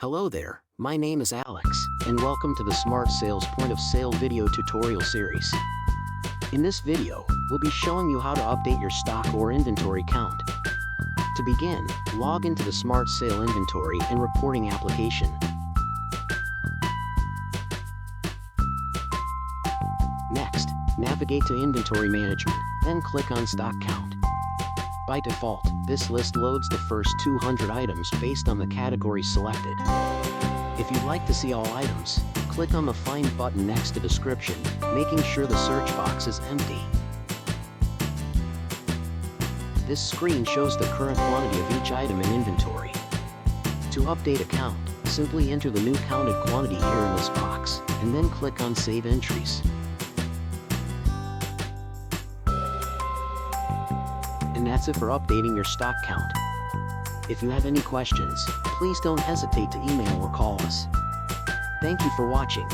Hello there, my name is Alex, and welcome to the Smart Sales Point of Sale video tutorial series. In this video, we'll be showing you how to update your stock or inventory count. To begin, log into the Smart Sale Inventory and Reporting application. Next, navigate to Inventory Management, then click on Stock Count. By default, this list loads the first 200 items based on the category selected. If you'd like to see all items, click on the Find button next to Description, making sure the search box is empty. This screen shows the current quantity of each item in inventory. To update a count, simply enter the new counted quantity here in this box, and then click on Save Entries. And that's it for updating your stock count. If you have any questions, please don't hesitate to email or call us. Thank you for watching.